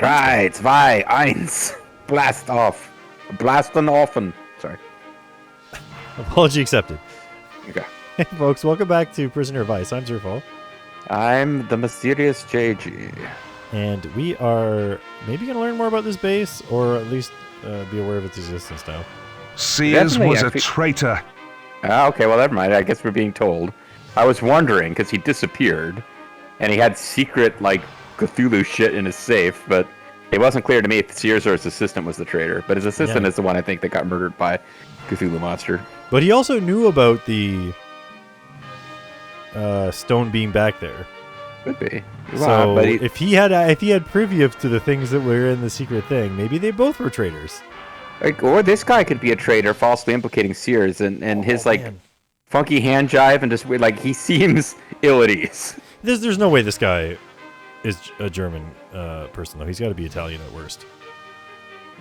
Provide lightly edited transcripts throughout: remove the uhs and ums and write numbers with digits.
Drei, zwei, eins. Blast off. Blasten offen. Sorry. Apology accepted. Okay. Hey, folks, welcome back to Prisoner of Ice. I'm Zerfall. I'm the mysterious JG. And we are maybe going to learn more about this base, or at least be aware of its existence now. Sears was a traitor. Okay, well, never mind. I guess we're being told. I was wondering, because he disappeared, and he had secret, like, Cthulhu shit in his safe, but it wasn't clear to me if Sears or his assistant was the traitor. But his assistant is the one, I think, that got murdered by Cthulhu Monster. But he also knew about the stone being back there. Could be. So but if he had privy to the things that were in the secret thing, maybe they both were traitors. Like, or this guy could be a traitor, falsely implicating Sears, and his funky hand jive, and just like he seems ill at ease. There's no way this guy is a German person though. He's got to be Italian at worst.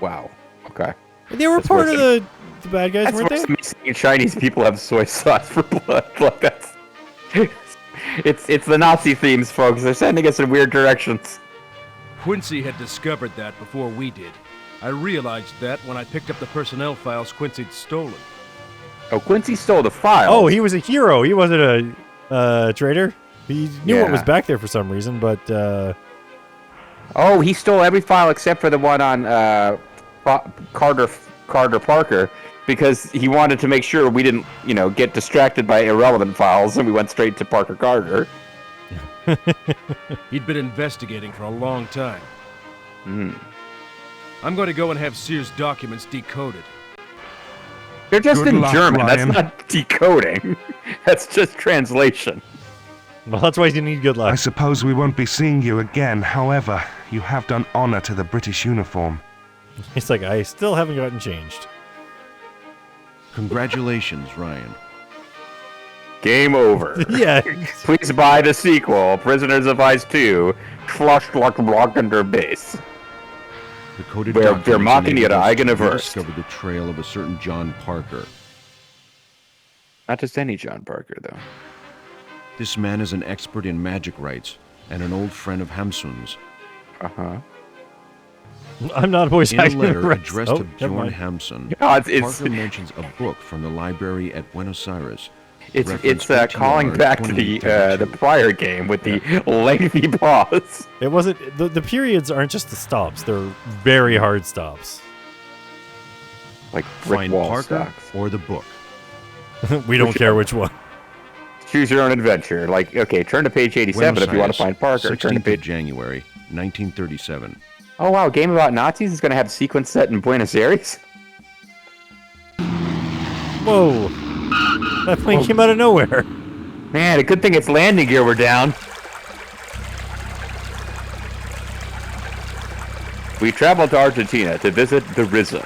Wow. Okay. They were part of the bad guys, weren't they? That's Chinese people have soy sauce for blood. Like that's. It's the Nazi themes, folks. They're sending us in weird directions. Quincy had discovered that before we did. I realized that when I picked up the personnel files Quincy'd stolen. Oh, Quincy stole the file. Oh, he was a hero. He wasn't a traitor. He knew what was back there for some reason, but... Oh, he stole every file except for the one on Carter Parker, because he wanted to make sure we didn't, get distracted by irrelevant files, and we went straight to Parker Carter. He'd been investigating for a long time. Hmm. I'm going to go and have Sears' documents decoded. They're just Good in luck, German. Ryan. That's not decoding. That's just translation. Well, that's why you need good luck. I suppose we won't be seeing you again. However, you have done honor to the British uniform. It's like, I still haven't gotten changed. Congratulations, Ryan. Game over. Yeah. Please buy the sequel, Prisoners of Ice 2, Schlossblock under base. The coded Where documents they're mocking enabled us ihre eigene to Wurst. discover the trail of a certain John Parker. Not just any John Parker, though. This man is an expert in magic rites and an old friend of Hamsun's. Uh-huh. I'm not a voice In a actor. letter addressed to never Bjorn mind. Hamsun, It's Parker mentions a book from the library at Buenos Aires. It's referenced calling OTR back to the 2032. prior game with the lengthy pause. It wasn't... The periods aren't just the stops. They're very hard stops. Like brick Find wall Parker stocks. or the book. We don't care which one. Choose your own adventure. Like, okay, turn to page 87 Buenos if you want to Aires, find Parker. Turn to 16th of page... January, 1937. Oh, wow, game about Nazis is going to have sequence set in Buenos Aires? Whoa. That plane came out of nowhere. Man, a good thing its landing gear were down. We traveled to Argentina to visit the RZA.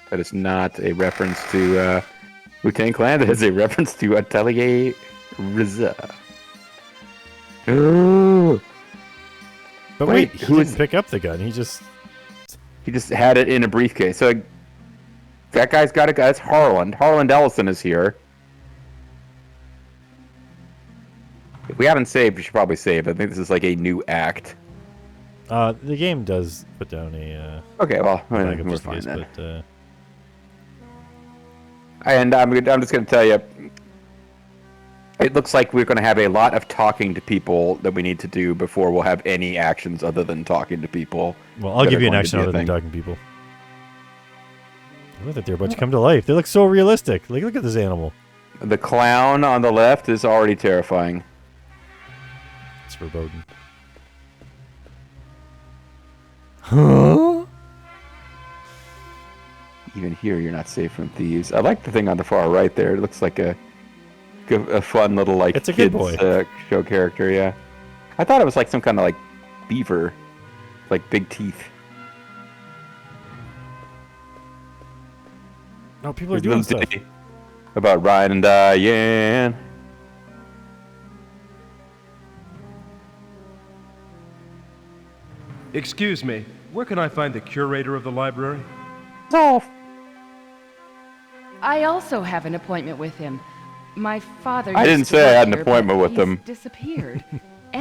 That is not a reference to Wu-Tang Clan. That is a reference to Atelier RZA. Ooh. But wait, he didn't pick up the gun. He just had it in a briefcase. So that guy's got a guy. That's Harland. Harland Ellison is here. If we haven't saved, we should probably save. I think this is like a new act. The game does put down a... Okay, well, backup we're just in fine case, then. but, And I'm just going to tell you, it looks like we're going to have a lot of talking to people that we need to do before we'll have any actions other than talking to people. well, I'll give you an action other than talking to people. Look at they're about to come to life. They look so realistic. Like, look at this animal. The clown on the left is already terrifying. It's foreboding. Huh? Even here, you're not safe from thieves. I like the thing on the far right there. It looks like a fun little like It's a good kids boy. Show character. Yeah, I thought it was like some kind of like beaver, like big teeth. No, people are doing stuff. About Ryan and Diane. Excuse me, where can I find the curator of the library? Oh, I also have an appointment with him. My father. I used didn't to say I work had an here, appointment but with he's him. Disappeared,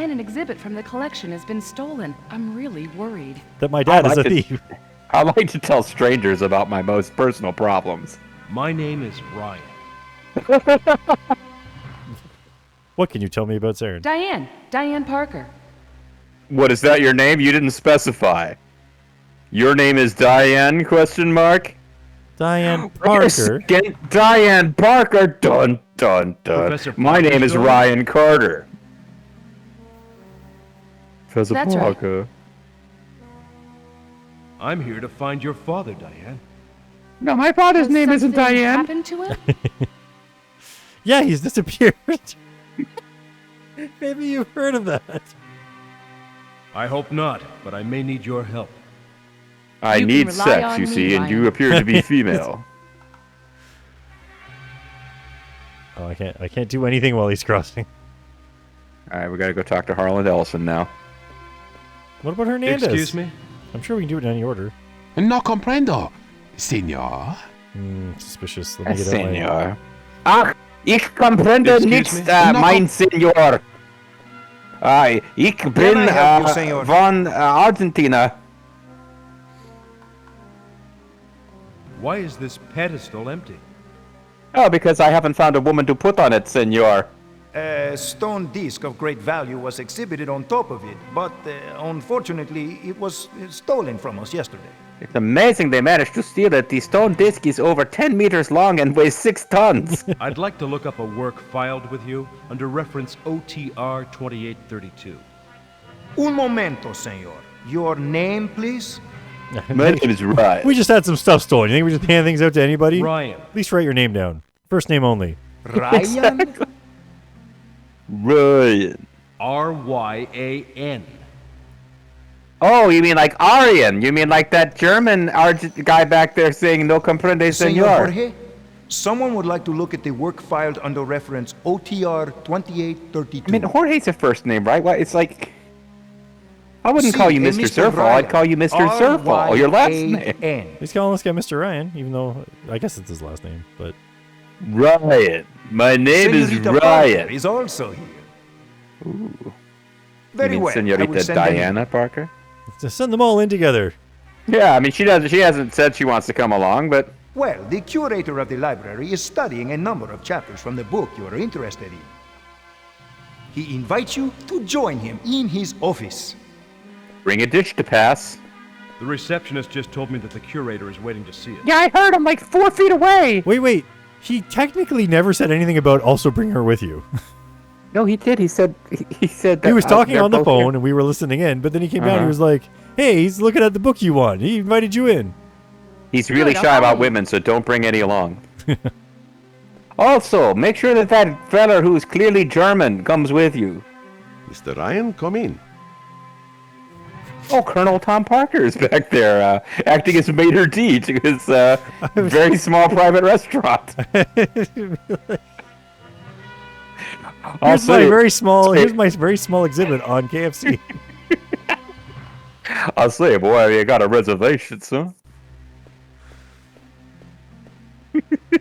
and an exhibit from the collection has been stolen. I'm really worried. That my dad is a like to- thief. I like to tell strangers about my most personal problems. My name is Ryan. What can you tell me about Saturn? Diane Parker. What, is that your name? You didn't specify. Your name is Diane, question mark? Diane Wait a Parker. second, Diane Parker, dun, dun, dun. Professor My name is Parker's daughter? Ryan Carter. Professor That's right. Parker. I'm here to find your father, Diane. No, my father's Has name isn't something Diane. happened to him? Yeah, he's disappeared. Maybe you've heard of that. I hope not, but I may need your help. I You can need rely sex, on you me, see, and you Ryan. appear to be female. Oh, I can't do anything while he's crossing. Alright, we gotta go talk to Harlan Ellison now. What about Hernandez? Excuse me? I'm sure we can do it in any order. No comprendo, senor. Suspicious. Let me get out my... Senor. Ach, ich comprende Excuse nichts, me? mein Senor. Ich bin I help you, senor? von Argentina. Why is this pedestal empty? Oh, because I haven't found a woman to put on it, senor. A stone disc of great value was exhibited on top of it, but unfortunately, it was stolen from us yesterday. It's amazing they managed to steal it. The stone disc is over 10 meters long and weighs 6 tons. I'd like to look up a work filed with you under reference OTR 2832. Un momento, senor. Your name, please? My name is Ryan. We just had some stuff stolen. You think we just hand things out to anybody? Ryan. At least write your name down. First name only. Ryan? Ryan. R-Y-A-N. Oh, you mean like Aryan? You mean like that German guy back there saying no comprende, Senor senor? Jorge? Someone would like to look at the work filed under reference OTR 2832. I mean, Jorge's a first name, right? What? It's like... I wouldn't call you Sí, Mr. Mr. Zerfall. Ryan. I'd call you Mr. Zerfall. Or your last name. R-Y-A-N. He's calling this guy Mr. Ryan, even though I guess it's his last name. But Ryan. My name is Senorita Parker Ryan. is also here. Ooh. Very you mean well. I will Senorita send them in. Diana Parker? just send them all in together. Yeah, I mean, she hasn't said she wants to come along, but... Well, the curator of the library is studying a number of chapters from the book you are interested in. He invites you to join him in his office. Bring a dish to pass. The receptionist just told me that the curator is waiting to see it. Yeah, I heard him like 4 feet away. Wait. He technically never said anything about also bring her with you. No, he did. He said that He was talking they're on the both phone here. and we were listening in, but then he came down and Uh-huh. he was like, hey, he's looking at the book you want. He invited you in. He's really Good, shy I'll about follow. women, so don't bring any along. Also, make sure that fella who's clearly German comes with you. Mr. Ryan, come in. Oh, Colonel Tom Parker is back there, acting as maitre d' to his very small private restaurant. Here's my very small exhibit on KFC. I'll say, boy, you got a reservation, son.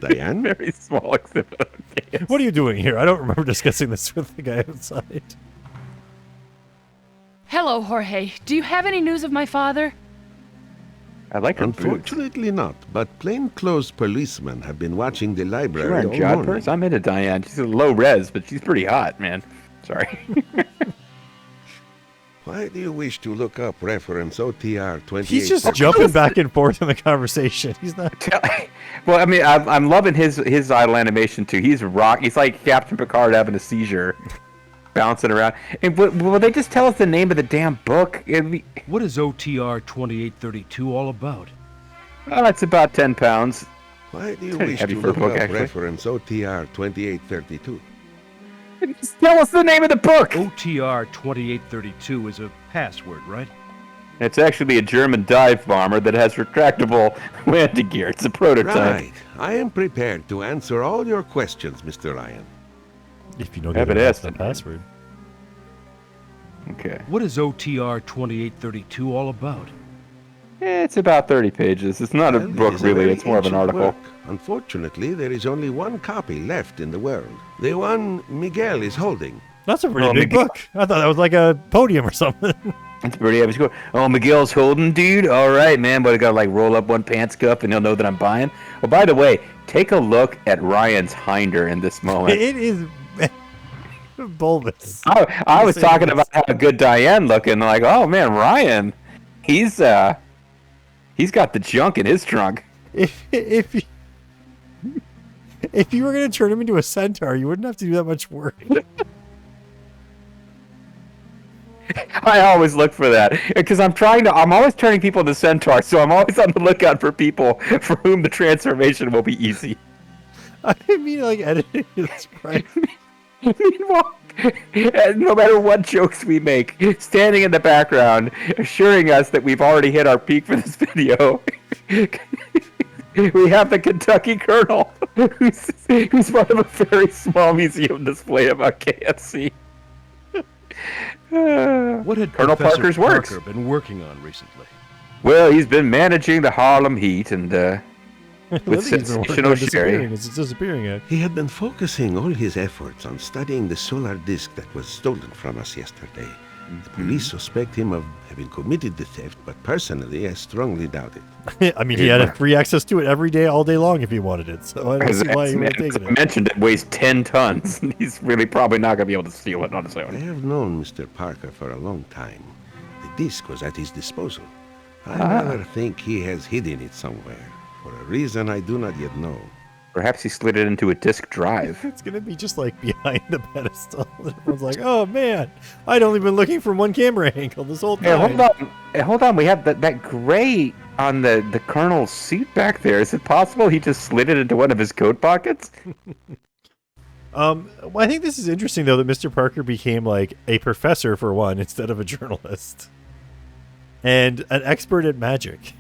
Diane? Very small exhibit. On KFC. What are you doing here? I don't remember discussing this with the guy outside. Hello, Jorge. Do you have any news of my father? I like her boots. Unfortunately not, but plainclothes policemen have been watching the She's library wearing all jodhpurs. morning. I'm into Diane. She's a low res, but she's pretty hot, man. Sorry. Why do you wish to look up reference OTR 28? He's just jumping back and forth in the conversation. He's not. Well, I mean, I'm loving his idle animation too. He's rock. He's like Captain Picard having a seizure, bouncing around. And will they just tell us the name of the damn book? What is OTR 2832 all about? Oh, it's about 10 pounds. Why do you Pretty wish heavy to for a look book, up actually. reference OTR 2832? Just tell us the name of the book. OTR 2832 is a password, right? It's actually a German dive bomber that has retractable landing gear. It's a prototype. Right. I am prepared to answer all your questions, Mr. Ryan. If you know Have it the asked. password. Okay. What is OTR 2832 all about? It's about 30 pages. It's not a Well, it book, is a really. very It's more of an ancient article. work. Unfortunately, there is only one copy left in the world. The one Miguel is holding. That's a pretty big book. I thought that was like a podium or something. It's pretty heavy score. Oh, Miguel's holding, dude. All right, man. But I gotta like roll up one pants cuff, and he'll know that I'm buying. Oh, by the way, take a look at Ryan's hinder in this moment. It is bulbous. I was talking about how good Diane looking. Like, oh man, Ryan, he's got the junk in his trunk. If you were gonna turn him into a centaur, you wouldn't have to do that much work. I always look for that because I'm always turning people into centaurs, so I'm always on the lookout for people for whom the transformation will be easy. I mean, like editing is right. Meanwhile, no matter what jokes we make, standing in the background, assuring us that we've already hit our peak for this video, we have the Kentucky Colonel, who's part of a very small museum display about KFC. What had Colonel Professor Parker's Parker works been working on recently? Well, he's been managing the Harlem Heat and with sensational sherry. It's disappearing. He had been focusing all his efforts on studying the solar disk that was stolen from us yesterday. The police suspect him of having committed the theft, but personally, I strongly doubt it. I mean, he had free access to it every day, all day long, if he wanted it. So I don't see why he would have taken I it. mentioned it weighs 10 tons. He's really probably not going to be able to steal it on his I own. have known Mr. Parker for a long time. The disk was at his disposal. I rather think he has hidden it somewhere, for a reason I do not yet know. Perhaps he slid it into a disk drive. It's going to be just like behind the pedestal. Everyone's like, oh man, I'd only been looking for one camera angle this whole time. Hey, hold on. We have that gray on the Colonel's suit back there. Is it possible he just slid it into one of his coat pockets? Well, I think this is interesting, though, that Mr. Parker became like a professor, for one, instead of a journalist. And an expert at magic.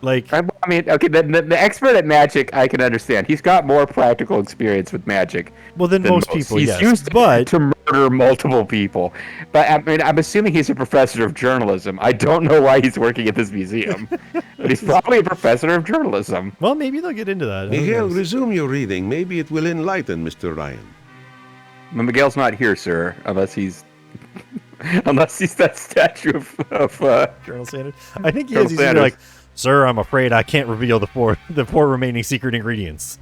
Like, I mean, okay, the expert at magic, I can understand. He's got more practical experience with magic. Well, than most people, he's yes. used but to murder multiple people. But I mean, I'm assuming he's a professor of journalism. I don't know why he's working at this museum, but he's probably a professor of journalism. Well, maybe they'll get into that. Miguel, resume your reading. Maybe it will enlighten Mr. Ryan. But Miguel's not here, sir, unless he's that statue of Colonel Sanders. I think he Colonel is. He's gonna be Sanders. like, sir, I'm afraid I can't reveal the four remaining secret ingredients.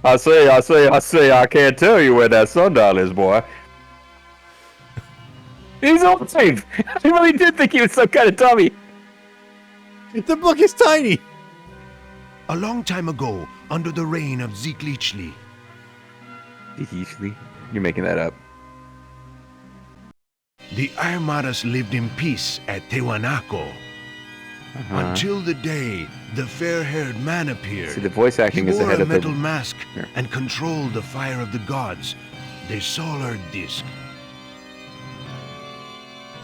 I say, I can't tell you where that sundial is, boy. He's alive! I really did think he was some kind of dummy. The book is tiny. A long time ago, under the reign of Zeklichli. You're making that up. The Armadas lived in peace at Tehuanaco. Until the day the fair-haired man appeared. See, the voice acting he is wore ahead a of metal the... mask Here. and controlled the fire of the gods, the solar disk.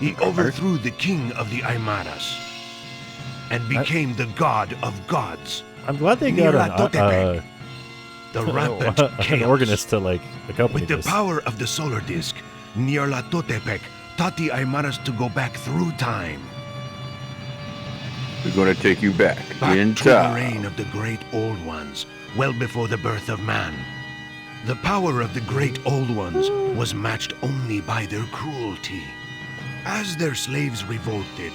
He overthrew the king of the Armadas and became the god of gods. I'm glad they got The rampant an chaos. organist to like accompany With the this. power of the solar disk, Nyarlathotepec taught the Aymaras to go back through time. We're going to take you back in To the time. reign of the great old ones, well before the birth of man. The power of the great old ones was matched only by their cruelty. As their slaves revolted,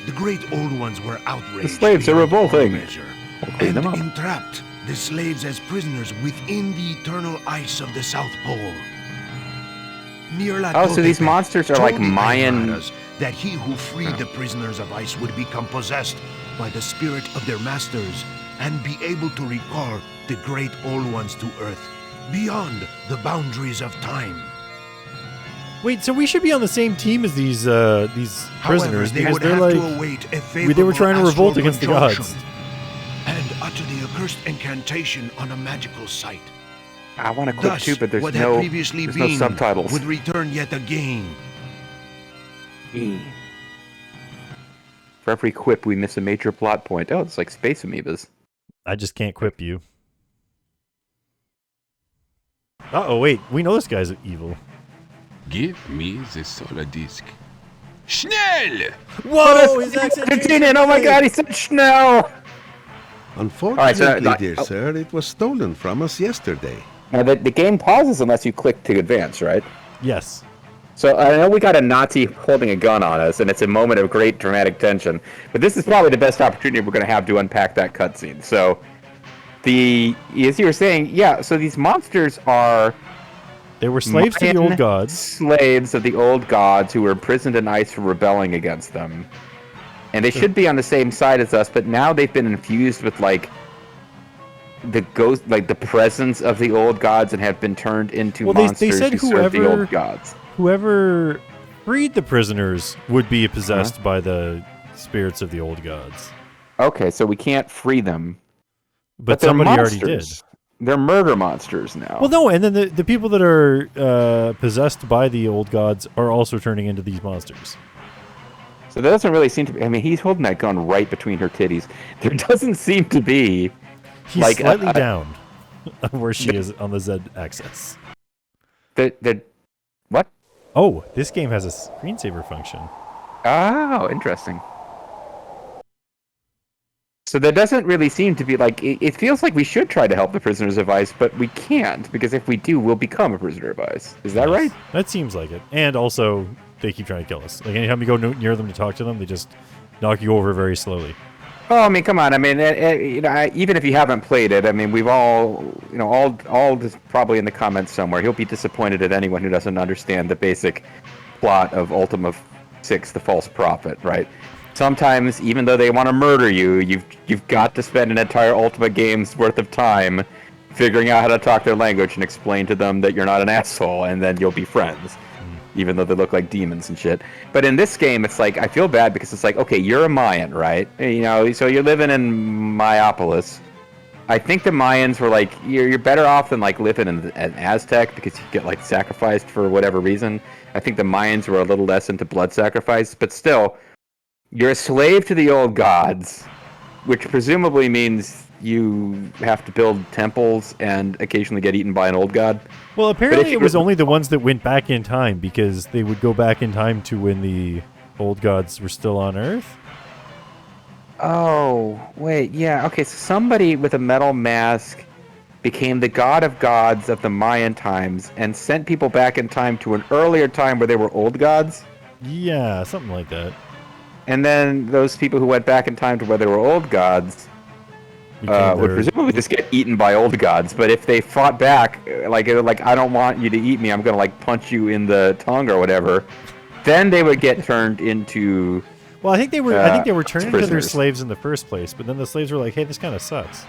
the great old ones were outraged. The slaves are beyond all revolting. measure, We'll clean and them up. entrapped the slaves as prisoners within the eternal ice of the South Pole. Oh, so these monsters are like told the Mayan... Aymaras that he who freed the prisoners of ice would become possessed by the spirit of their masters and be able to recall the great old ones to Earth beyond the boundaries of time. Wait, so we should be on the same team as these prisoners However, they because would they're have like to await a they were favorable trying to revolt astral against the gods. conjunction and utter the accursed incantation on a magical site. I want to click Thus, too, but there's what had no previously there's been no subtitles. would return yet again. For every quip, we miss a major plot point. Oh, it's like space amoebas. I just can't quip you. Uh-oh, wait. We know this guy's evil. Give me the solar disk. Schnell! Whoa, his accent changed Continue. Oh my everything. God, he said Schnell. Unfortunately, dear sir, it was stolen from us yesterday. Now the game pauses unless you click to advance, right? Yes. So I know we got a Nazi holding a gun on us, and it's a moment of great dramatic tension. But this is probably the best opportunity we're going to have to unpack that cutscene. So, as you were saying, yeah. So these monsters are They were slaves to the old gods. Slaves of the old gods who were imprisoned in ice for rebelling against them, and they should be on the same side as us. But now they've been infused with like the ghost, like the presence of the old gods, and have been turned into monsters they said who serve the old gods. Whoever freed the prisoners would be possessed by the spirits of the old gods. Okay, so we can't free them. But they're somebody monsters. already did. They're murder monsters now. Well, no, and then the people that are possessed by the old gods are also turning into these monsters. So there doesn't really seem to be... I mean, he's holding that gun right between her titties. There doesn't seem to be... He's like slightly down where she is on the Z-axis. What? Oh, this game has a screensaver function. Oh, interesting. So there doesn't really seem to be like... It feels like we should try to help the prisoners of ice, but we can't, because if we do, we'll become a prisoner of ice. Is that right? That seems like it. And also, they keep trying to kill us. Like, anytime you go near them to talk to them, they just knock you over very slowly. Oh, I mean, come on. I mean, even if you haven't played it, I mean, we've all, all is probably in the comments somewhere. He'll be disappointed at anyone who doesn't understand the basic plot of Ultima 6, The False Prophet, right? Sometimes, even though they want to murder you, you've got to spend an entire Ultima game's worth of time figuring out how to talk their language and explain to them that you're not an asshole, and then you'll be friends. Even though they look like demons and shit. But in this game, it's like, I feel bad because it's like, okay, you're a Mayan, right? So you're living in Mayopolis. I think the Mayans were like, you're better off than like living in an Aztec because you get like sacrificed for whatever reason. I think the Mayans were a little less into blood sacrifice, but still, you're a slave to the old gods, which presumably means you have to build temples and occasionally get eaten by an old god. Well, apparently it was only the ones that went back in time, because they would go back in time to when the old gods were still on Earth. Oh, wait, yeah, okay, so somebody with a metal mask became the god of gods of the Mayan times and sent people back in time to an earlier time where they were old gods? Yeah, something like that. And then those people who went back in time to where they were old gods would presumably just get eaten by old gods, but if they fought back, like I don't want you to eat me, I'm gonna like punch you in the tongue or whatever, then they would get turned into. Well, I think they were turned into their prisoners. slaves in the first place, but then the slaves were like, "Hey, this kind of sucks."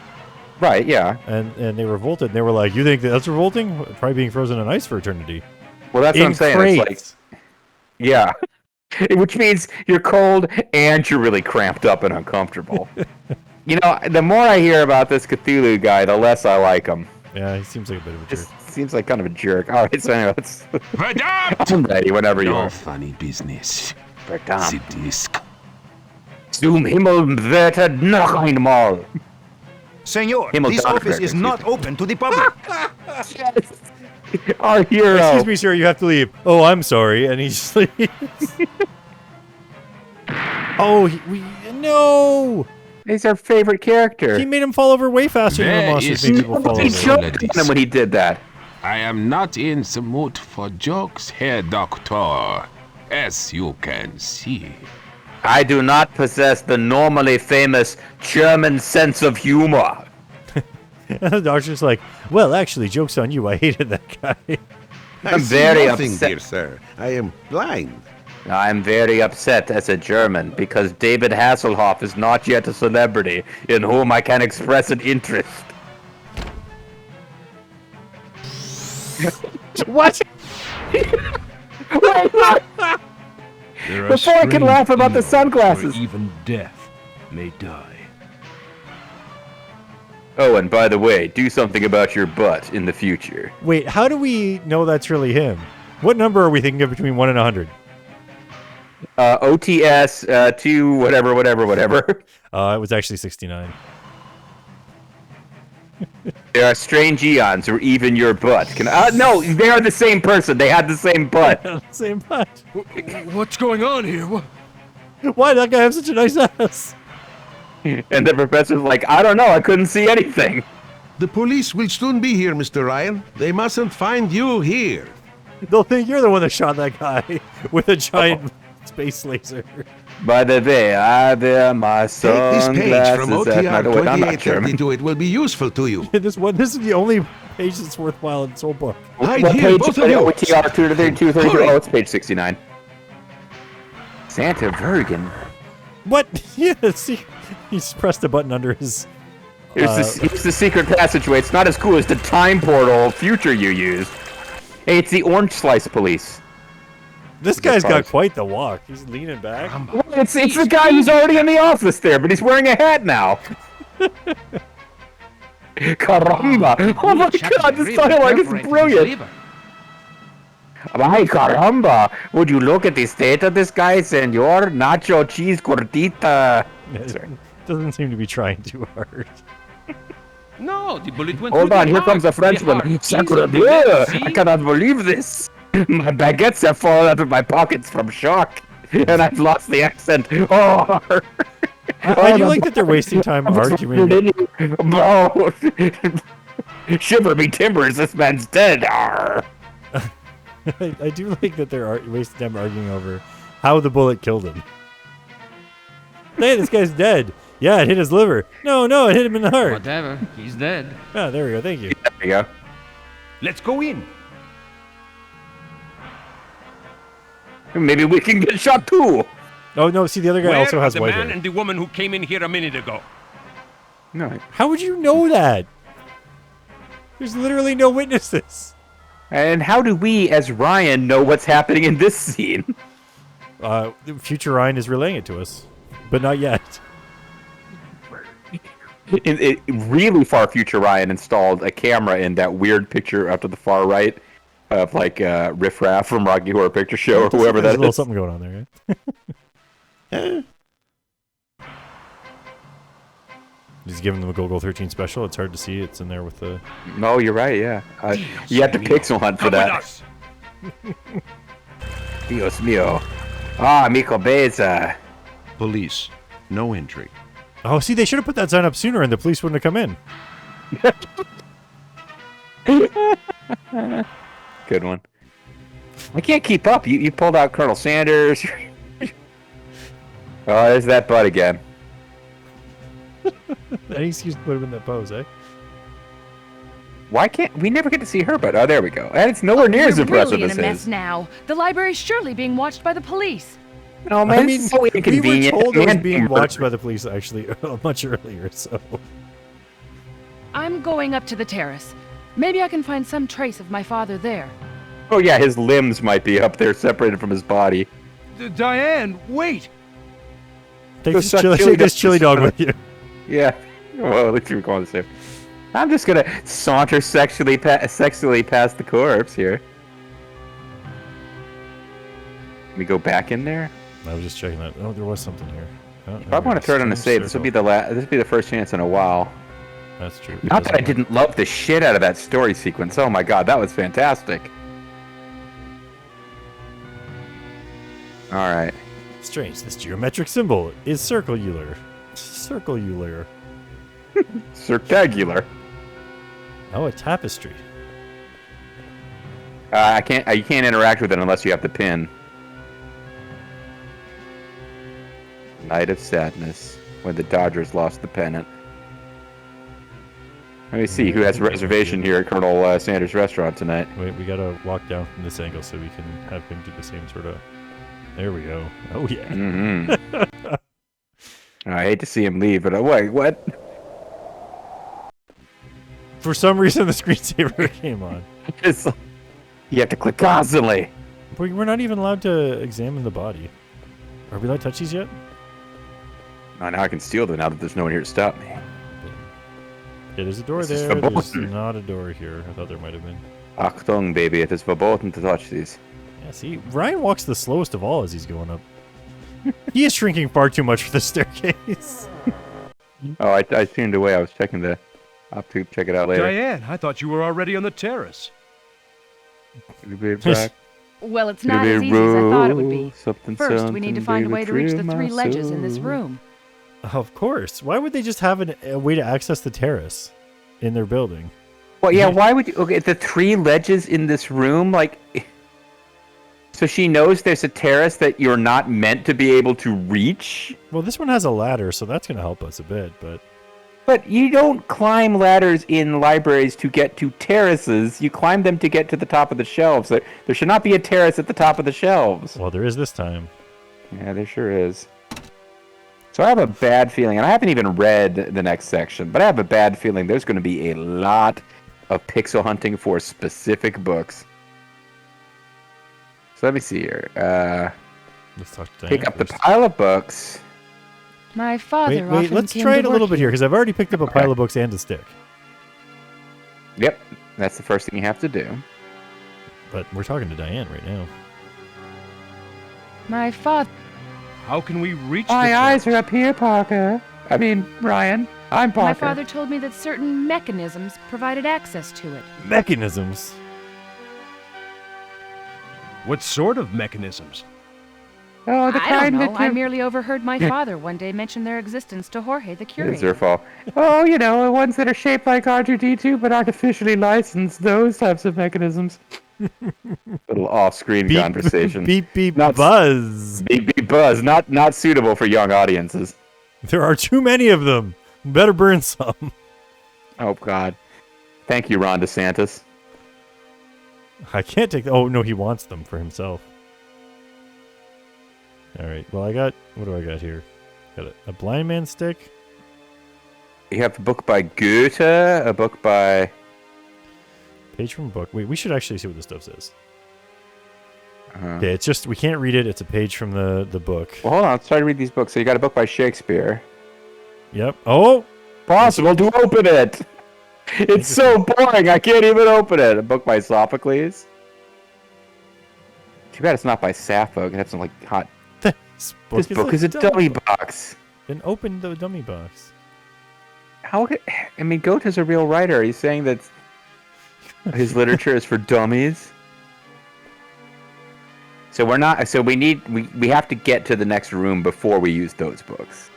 Right? Yeah. And they revolted. And they were like, "You think that's revolting? Try being frozen in ice for eternity." Well, that's what I'm saying. Crates. It's like, yeah, which means you're cold and you're really cramped up and uncomfortable. The more I hear about this Cthulhu guy, the less I like him. Yeah, he seems like a bit of a jerk. Just seems like kind of a jerk. All right, so anyway, Verdammt! I'm ready whenever you No are. funny business. Verdammt. The disc. Zum Himmel wird noch einmal. Senor, Himmel this Donnerberg, office is excuse not me. open to the public. Our hero. Excuse me, sir, you have to leave. Oh, I'm sorry. And he just leaves. No! He's our favorite character. He made him fall over way faster than the There monsters is made people fall He over. choked on him when he did that. I am not in the mood for jokes, Herr Doctor, as you can see. I do not possess the normally famous German sense of humor. And the doctor's like, well, actually, joke's on you. I hated that guy. I'm see very nothing, upset. dear sir. I am blind. I'm very upset as a German because David Hasselhoff is not yet a celebrity in whom I can express an interest. What? There are Before I can strange laugh about the evils sunglasses. where even death may die. Oh, and by the way, do something about your butt in the future. Wait, how do we know that's really him? What number are we thinking of between 1 and 100? OTS 2 whatever. It was actually 69. There are strange eons where even your butt can. No, they are the same person. They had the same butt. Same butt. What's going on here? Why did that guy have such a nice ass? And the professor's like, I don't know. I couldn't see anything. The police will soon be here, Mr. Ryan. They mustn't find you here. They'll think you're the one that shot that guy with a giant space laser. By the way, I wear my Take this page from sunglasses at OTR night. Wait, I'm not German. 2832. It will be useful to you. This is the only page that's worthwhile in this whole book. Hide What here, page? both of you. OTR 232. Hurry. Oh, it's page 69. Santa Vergen. What? Yeah, see, he just pressed a button under his. Here's the secret passageway. It's not as cool as the time portal future you used. Hey, it's the Orange Slice Police. This guy's got quite the walk. He's leaning back. It's the guy who's already in the office there, but he's wearing a hat now. Caramba! Oh my god, this dialogue is brilliant! Ay, caramba! Would you look at the state of this guy, senor? Nacho cheese gordita. Sorry. Doesn't seem to be trying too hard. No, the bullet went Hold through on, the here heart. comes a Frenchman. The heart. Sacre Easy, bleu! see? I cannot believe this! My baguettes have fallen out of my pockets from shock, and I've lost the accent. Oh! I do like that they're wasting time arguing. Oh, shiver me timbers, this man's dead. Arr. I do like that they're wasting time arguing over how the bullet killed him. Hey, this guy's dead. Yeah, it hit his liver. No, it hit him in the heart. Whatever, he's dead. Ah, there we go. Thank you. There you go. Let's go in. Maybe we can get shot too. Oh no! See, the other guy Where also are has the white man hair. and the woman who came in here a minute ago? No. How would you know that? There's literally no witnesses. And how do we, as Ryan, know what's happening in this scene? Future Ryan is relaying it to us, but not yet. In really far future, Ryan installed a camera in that weird picture up to the far right of like Riff Raff from Rocky Horror Picture Show or whoever There's that a little is. something going on there, right? He's giving them a Golgo 13 special. It's hard to see. It's in there with the. No, you're right. Yeah, you have to pixel hunt for that. Dios mío. Ah, Mico Beza. Police. No entry. Oh, see, they should have put that sign up sooner, and the police wouldn't have come in. Good one. I can't keep up. You pulled out Colonel Sanders. Oh, there's that butt again. Any excuse to put him in that pose, eh? Why can't we never get to see her butt? Oh, there we go. And it's nowhere near as We're impressive really in as a mess his. now. The library's surely being watched by the police. No, man, I mean, it's so we were inconvenient. told it was Man, being watched by the police actually much earlier, so. I'm going up to the terrace. Maybe I can find some trace of my father there. Oh yeah, his limbs might be up there, separated from his body. Diane, wait! Take Those this chili dog with you. Yeah. Well, at least you were going to say. I'm just gonna saunter sexually past the corpse here. Can we go back in there? I was just checking that. Oh, there was something here. Oh, I want to throw it on a save. This will be the first chance in a while. That's true. Not that I didn't love the shit out of that story sequence. Oh my god, that was fantastic. All right. Strange. This geometric symbol is circular. Circular. Cirtagular. Oh, a tapestry. You can't interact with it unless you have the pin. Night of Sadness, when the Dodgers lost the pennant. Let me see who has a reservation here at Colonel Sanders' restaurant tonight. Wait, we gotta walk down from this angle so we can have him do the same sort of. There we go. Oh yeah. Mm-hmm. I hate to see him leave, but wait, what? For some reason, the screensaver came on. You have to click constantly. We're not even allowed to examine the body. Are we allowed to touch these yet? Oh, now I can steal them now that there's no one here to stop me. Yeah, there's a door This is there. There's verboten. not a door here. I thought there might have been. Achtung, baby, it is verboten to touch these. Yeah, see, Ryan walks the slowest of all as he's going up. He is shrinking far too much for the staircase. Oh, I tuned away. I was checking the... I'll have to check it out later. Diane, I thought you were already on the terrace. Well, it's not as easy as I thought it would be. First, we need to find a way to reach the 3 ledges in this room. Of course. Why would they just have a way to access the terrace in their building? Well, yeah, why would you... Okay, the 3 ledges in this room, like... So she knows there's a terrace that you're not meant to be able to reach? Well, this one has a ladder, so that's going to help us a bit, but... But you don't climb ladders in libraries to get to terraces. You climb them to get to the top of the shelves. There should not be a terrace at the top of the shelves. Well, there is this time. Yeah, there sure is. So I have a bad feeling, and I haven't even read the next section, but I have a bad feeling there's going to be a lot of pixel hunting for specific books. So let me see here. Let's talk to pick Diane up the first. pile of books. My father Wait, often let's came try to it a work little bit here, because I've already picked up a Okay. pile of books and a stick. Yep, that's the first thing you have to do. But we're talking to Diane right now. My father. How can we reach My the eyes are up here, Parker. I mean, Ryan. I'm Parker. My father told me that certain mechanisms provided access to it. Mechanisms? What sort of mechanisms? Oh, the I kind don't know. that I you... merely overheard my father one day mention their existence to Jorge, the curator. Zerfall. Oh, you know, the ones that are shaped like R2-D2 but artificially licensed, those types of mechanisms. Little off-screen Beep, conversation. beep, beep, Not- buzz. Beep, beep, buzz. Not suitable for young audiences. There are too many of them. Better burn some. Oh, God. Thank you, Ron DeSantis. I can't take... Oh, no, he wants them for himself. All right. Well, I got... What do I got here? Got a blind man stick. You have a book by Goethe, a book by... Page from book. Wait, we should actually see what this stuff says. Uh-huh. Okay, it's just... We can't read it. It's a page from the book. Well, hold on. Let's try to read these books. So you got a book by Shakespeare. Yep. Oh! Possible to open it! It's so boring, I can't even open it. A book by Sophocles. Too bad it's not by Sappho. It could have some, like, hot... This This book is a dummy box. Then open the dummy box. How could... I mean, Goethe's a real writer. Are you saying that his literature is for dummies? So we're not... So we need... We have to get to the next room before we use those books.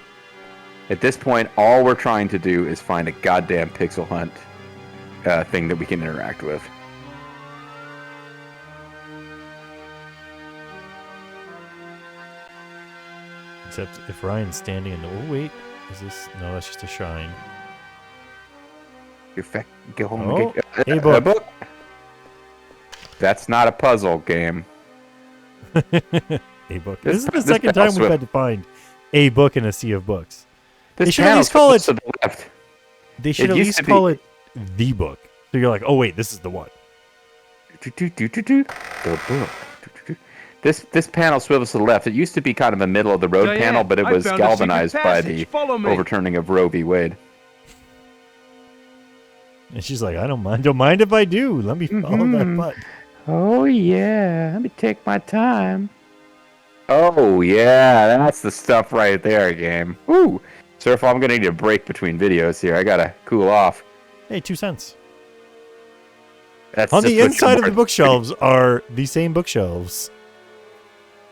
At this point, all we're trying to do is find a goddamn pixel hunt thing that we can interact with. Except if Ryan's standing in the... Oh, wait. Is this... No, that's just a shrine. Go home Oh, and get hey, a book. book. That's not a puzzle game. A book. This is the this second time panel's we've with- had to find a book in a sea of books. This They should at panel's least call it... to the left. They should It at used least to be- call it the book. So you're like, oh, wait, this is the one. The book. This panel swivels to the left. It used to be kind of a middle of the road Diane, panel, but it I was found a secret galvanized by passage. the Follow me. overturning of Roe v. Wade. And she's like, I don't mind. Don't mind if I do. Let me follow that button. Oh yeah, let me take my time. Oh yeah, that's the stuff right there, game. Ooh, Zerfall, I'm gonna need a break between videos here. I gotta cool off. Hey, 2 cents. That's On just the much inside of more- the bookshelves are the same bookshelves.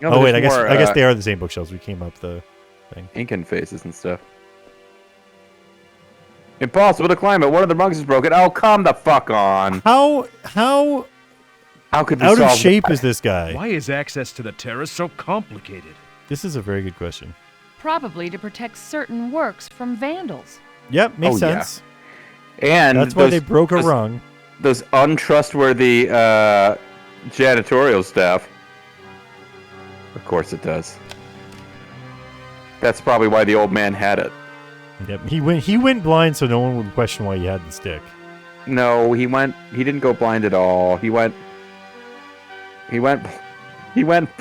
No, Oh, wait, there's more, I guess they are the same bookshelves. We came up the thing. Incan faces and stuff. Impossible to climb it. One of the rungs is broken. Oh, come the fuck on. How could we out of solve shape that? is this guy? Why is access to the terrace so complicated? This is a very good question. Probably to protect certain works from vandals. Yep, makes Oh, yeah. sense. And That's why those- they broke a those- rung. Those untrustworthy janitorial staff. Of course it does. That's probably why the old man had it. Yep, he went blind so no one would question why he had the stick. No, he didn't go blind at all. He went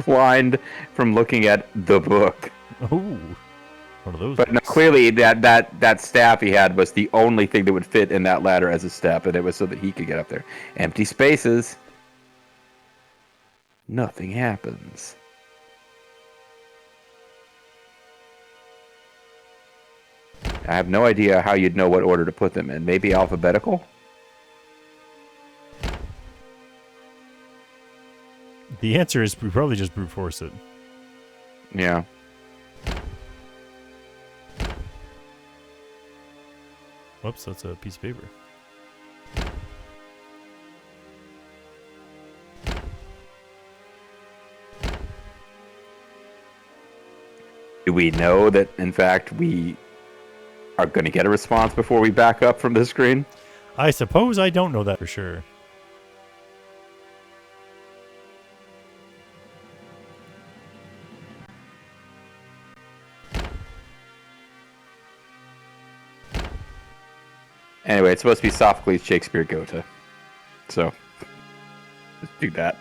blind from looking at the book. Oh, one of those. But no, books. clearly that staff he had was the only thing that would fit in that ladder as a step, and it was so that he could get up there. Empty spaces. Nothing happens. I have no idea how you'd know what order to put them in. Maybe alphabetical? The answer is we probably just brute force it. Yeah. Whoops, that's a piece of paper. Do we know that, in fact, we are going to get a response before we back up from the screen? I suppose I don't know that for sure. Anyway, it's supposed to be Sophocles, Shakespeare, Goethe. So, let's do that.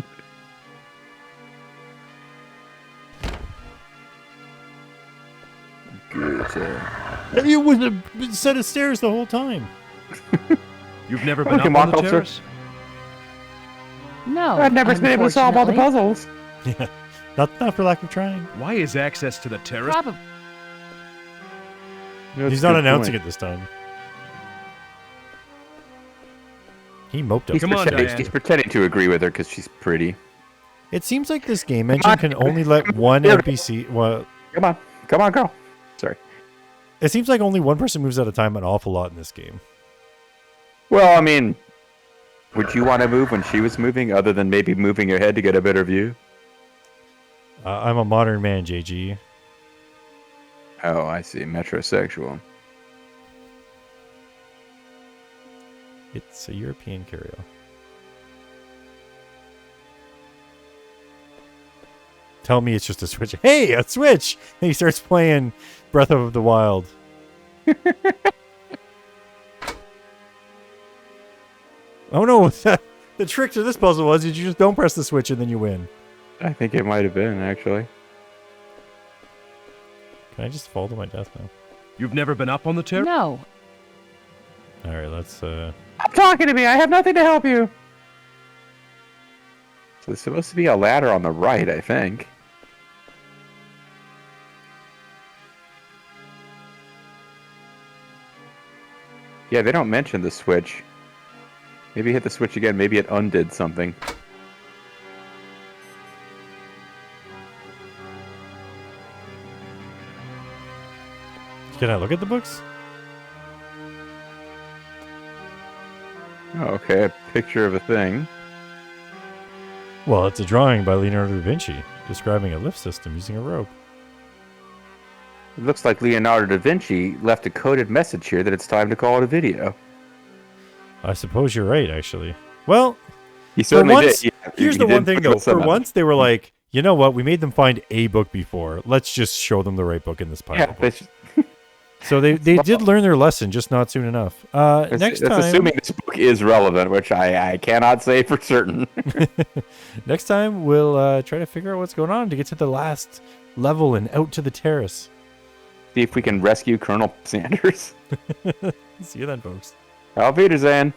Goethe. It was a set of stairs the whole time. You've never been up on the terrace? No. I've never been able to solve all the unfortunately. puzzles. Yeah, not for lack of trying. Why is access to the terrace? Probably. He's not announcing it this time. He moped up. Come on, Diane. He's pretending to agree with her because she's pretty. It seems like this game engine can only let one NPC. Well, Come on, girl. Sorry. it seems like only one person moves at a time an awful lot in this game. Well, I mean, would you want to move when she was moving, other than maybe moving your head to get a better view? I'm a modern man, JG. Oh, I see. Metrosexual. It's a European carrier. Tell me it's just a Switch. Hey, a Switch! And he starts playing Breath of the Wild. Oh no, the trick to this puzzle was you just don't press the Switch and then you win. I think it might have been, actually. Can I just fall to my death now? You've never been up on the terrace? No. Alright, let's Stop talking to me! I have nothing to help you! So there's supposed to be a ladder on the right, I think. Yeah, they don't mention the switch. Maybe hit the switch again. Maybe it undid something. Can I look at the books? Oh, okay, a picture of a thing. Well, it's a drawing by Leonardo da Vinci describing a lift system using a rope. It looks like Leonardo da Vinci left a coded message here that it's time to call it a video. I suppose you're right, actually. Well, He certainly once, did. Yeah, here's he the did one thing, put though. some For on once, they were like, you know what? We made them find a book before. Let's just show them the right book in this pile. Yeah, So they did learn their lesson, just not soon enough. Next time, assuming this book is relevant, which I cannot say for certain. next time we'll try to figure out what's going on to get to the last level and out to the terrace. See if we can rescue Colonel Sanders. See you then, folks. Auf Wiedersehen.